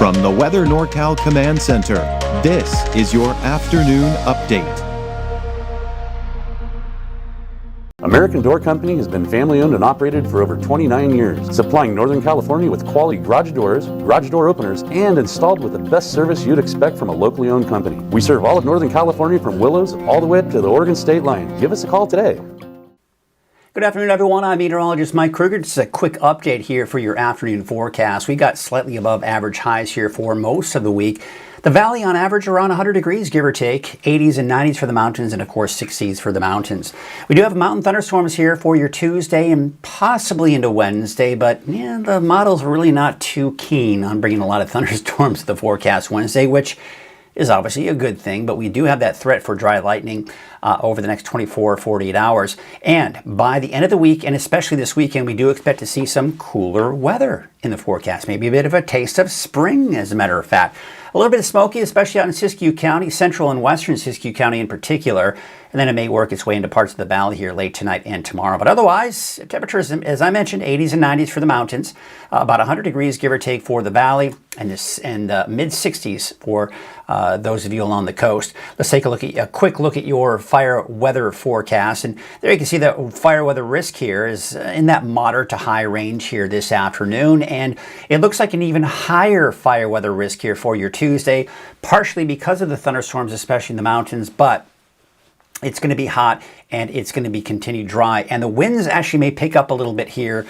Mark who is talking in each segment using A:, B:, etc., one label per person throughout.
A: From the Weather NorCal Command Center, this is your afternoon update.
B: American Door Company has been family-owned and operated for over 29 years, supplying Northern California with quality garage doors, garage door openers, and installed with the best service you'd expect from a locally owned company. We serve all of Northern California from Willows all the way up to the Oregon state line. Give us a call today.
C: Good afternoon, everyone. I'm Meteorologist Mike Krueger. Just a quick update here for your afternoon forecast. We got slightly above average highs here for most of the week. The valley on average around 100 degrees, give or take. 80s and 90s for the mountains, and of course 60s for the mountains. We do have mountain thunderstorms here for your Tuesday and possibly into Wednesday, but the model's really not too keen on bringing a lot of thunderstorms to the forecast Wednesday, which is obviously a good thing, but we do have that threat for dry lightning over the next 24 or 48 hours. And by the end of the week, and especially this weekend, we do expect to see some cooler weather in the forecast. Maybe a bit of a taste of spring, as a matter of fact. A little bit of smoky, especially out in Siskiyou County, central and western Siskiyou County in particular. And then it may work its way into parts of the valley here late tonight and tomorrow. But otherwise, temperatures, as I mentioned, 80s and 90s for the mountains, about 100 degrees, give or take, for the valley, and mid-60s for those of you along the coast. Let's take a quick look at your fire weather forecast. And there you can see the fire weather risk here is in that moderate to high range here this afternoon. And it looks like an even higher fire weather risk here for your Tuesday, partially because of the thunderstorms, especially in the mountains, but it's going to be hot and it's going to be continued dry. And the winds actually may pick up a little bit here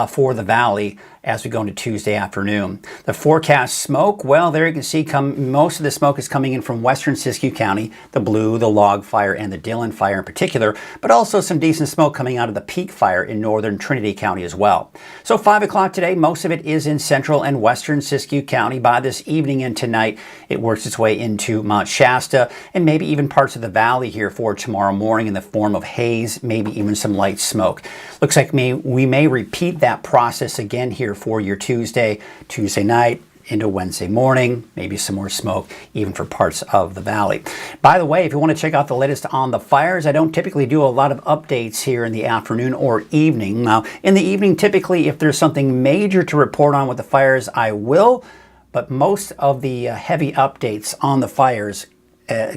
C: for the valley as we go into Tuesday afternoon. The forecast smoke, well, there you can see most of the smoke is coming in from western Siskiyou County, the Blue, the Log Fire, and the Dillon Fire in particular, but also some decent smoke coming out of the Peak Fire in northern Trinity County as well. So 5 o'clock today, most of it is in central and western Siskiyou County. By this evening and tonight, it works its way into Mount Shasta and maybe even parts of the valley here for tomorrow morning in the form of haze, maybe even some light smoke. Looks like we may repeat that process again here for your Tuesday night into Wednesday morning, maybe some more smoke even for parts of the valley. By the way, if you want to check out the latest on the fires, I don't typically do a lot of updates here in the afternoon or evening. Now, in the evening, typically, if there's something major to report on with the fires, I will, but most of the heavy updates on the fires,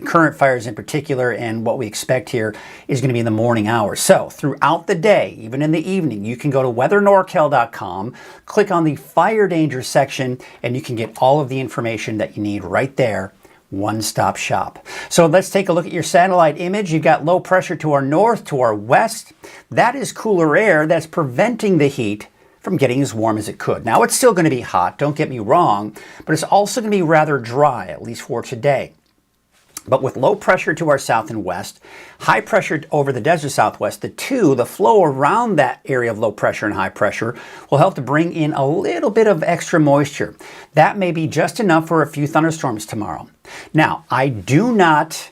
C: current fires in particular, and what we expect here is going to be in the morning hours. So throughout the day, even in the evening, you can go to weathernorcal.com, click on the fire danger section, and you can get all of the information that you need right there. One-stop shop. So let's take a look at your satellite image. You've got low pressure to our north, to our west. That is cooler air that's preventing the heat from getting as warm as it could. Now, it's still going to be hot, don't get me wrong, but it's also going to be rather dry, at least for today. But with low pressure to our south and west, high pressure over the desert southwest, the flow around that area of low pressure and high pressure will help to bring in a little bit of extra moisture. That may be just enough for a few thunderstorms tomorrow. Now, I do not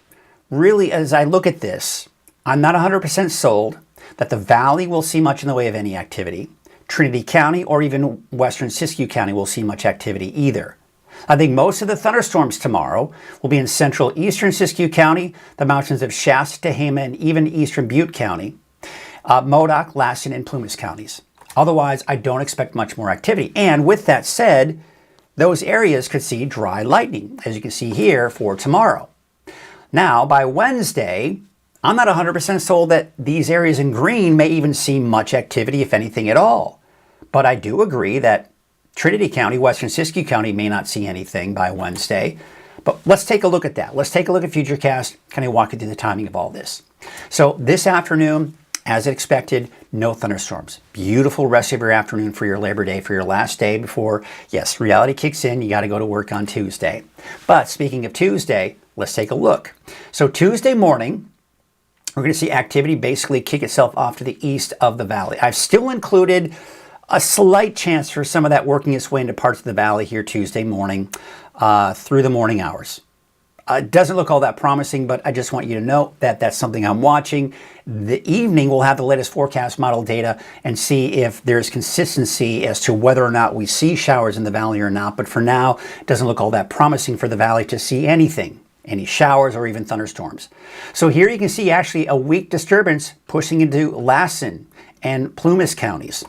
C: really, as I look at this, I'm not 100% sold that the valley will see much in the way of any activity. Trinity County or even western Siskiyou County will see much activity either. I think most of the thunderstorms tomorrow will be in central eastern Siskiyou County, the mountains of Shasta, Tehama, and even eastern Butte County, Modoc, Lassen, and Plumas counties. Otherwise, I don't expect much more activity. And with that said, those areas could see dry lightning, as you can see here for tomorrow. Now, by Wednesday, I'm not 100% sold that these areas in green may even see much activity, if anything at all. But I do agree that Trinity County, western Siskiyou County may not see anything by Wednesday, but let's take a look at that. Let's take a look at Futurecast, kind of walk you through the timing of all this. So this afternoon, as expected, no thunderstorms. Beautiful rest of your afternoon for your Labor Day, for your last day before, yes, reality kicks in. You got to go to work on Tuesday. But speaking of Tuesday, let's take a look. So Tuesday morning, we're going to see activity basically kick itself off to the east of the valley. I've still included a slight chance for some of that working its way into parts of the valley here Tuesday morning through the morning hours. It doesn't look all that promising, but I just want you to know that that's something I'm watching. The evening, we'll have the latest forecast model data and see if there's consistency as to whether or not we see showers in the valley or not. But for now, it doesn't look all that promising for the valley to see anything any showers or even thunderstorms. So here you can see actually a weak disturbance pushing into Lassen and Plumas counties.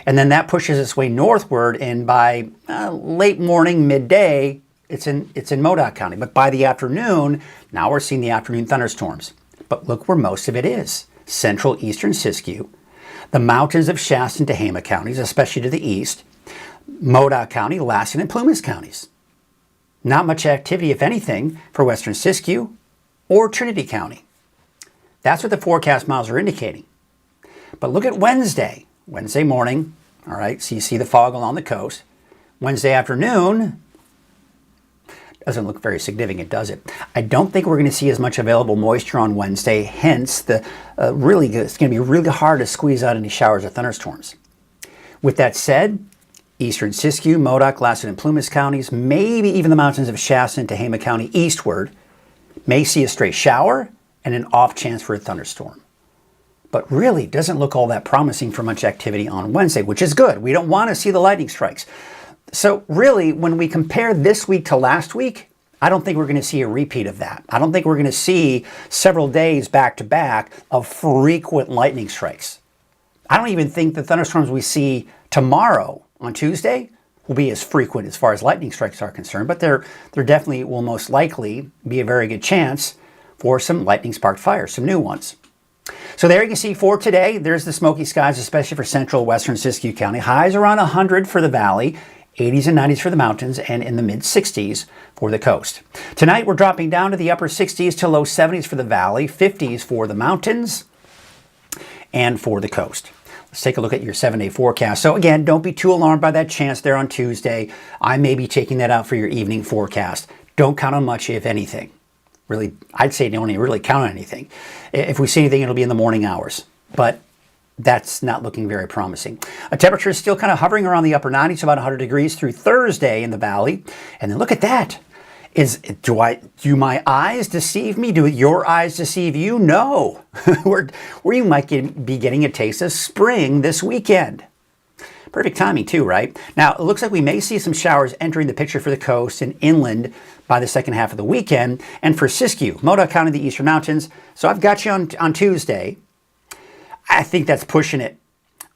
C: And then that pushes its way northward, and by late morning, midday, it's in Modoc County. But by the afternoon, now we're seeing the afternoon thunderstorms. But look where most of it is. Central eastern Siskiyou, the mountains of Shasta and Tehama counties, especially to the east, Modoc County, Lassen, and Plumas counties. Not much activity, if anything, for western Siskiyou or Trinity County. That's what the forecast models are indicating. But look at Wednesday morning, all right, so you see the fog along the coast. Wednesday afternoon, doesn't look very significant, does it? I don't think we're going to see as much available moisture on Wednesday, hence it's going to be really hard to squeeze out any showers or thunderstorms. With that said, eastern Siskiyou, Modoc, Lassen, and Plumas counties, maybe even the mountains of Shasta and Tehama County eastward, may see a stray shower and an off chance for a thunderstorm. But really doesn't look all that promising for much activity on Wednesday, which is good. We don't want to see the lightning strikes. So really, when we compare this week to last week, I don't think we're going to see a repeat of that. I don't think we're going to see several days back to back of frequent lightning strikes. I don't even think the thunderstorms we see tomorrow on Tuesday will be as frequent as far as lightning strikes are concerned, but there definitely will most likely be a very good chance for some lightning sparked fires, some new ones. So there you can see for today, there's the smoky skies, especially for central western Siskiyou County. Highs around 100 for the valley, 80s and 90s for the mountains, and in the mid-60s for the coast. Tonight, we're dropping down to the upper 60s to low 70s for the valley, 50s for the mountains, and for the coast. Let's take a look at your 7-day forecast. So again, don't be too alarmed by that chance there on Tuesday. I may be taking that out for your evening forecast. Don't count on much, if anything. Really, I'd say don't even really count on anything. If we see anything, it'll be in the morning hours. But that's not looking very promising. A temperature is still kind of hovering around the upper 90s, about 100 degrees through Thursday in the valley. And then look at that. Do my eyes deceive me? Do your eyes deceive you? No. where you might be getting a taste of spring this weekend. Perfect timing too, right? Now, it looks like we may see some showers entering the picture for the coast and inland by the second half of the weekend. And for Siskiyou, Modoc County, the eastern mountains. So I've got you on Tuesday. I think that's pushing it.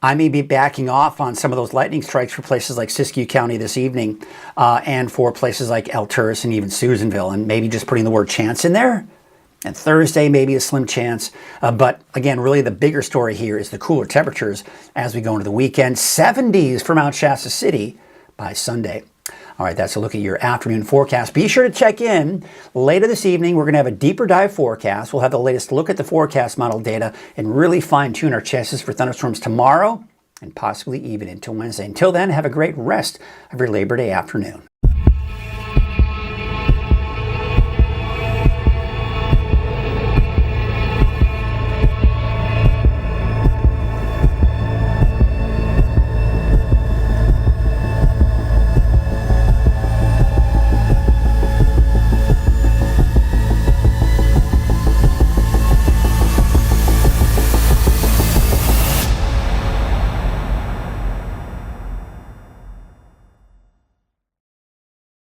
C: I may be backing off on some of those lightning strikes for places like Siskiyou County this evening and for places like Alturas and even Susanville, and maybe just putting the word chance in there. And Thursday, maybe a slim chance. But again, really the bigger story here is the cooler temperatures as we go into the weekend. 70s for Mount Shasta City by Sunday. All right, that's a look at your afternoon forecast. Be sure to check in later this evening. We're going to have a deeper dive forecast. We'll have the latest look at the forecast model data and really fine-tune our chances for thunderstorms tomorrow and possibly even into Wednesday. Until then, have a great rest of your Labor Day afternoon.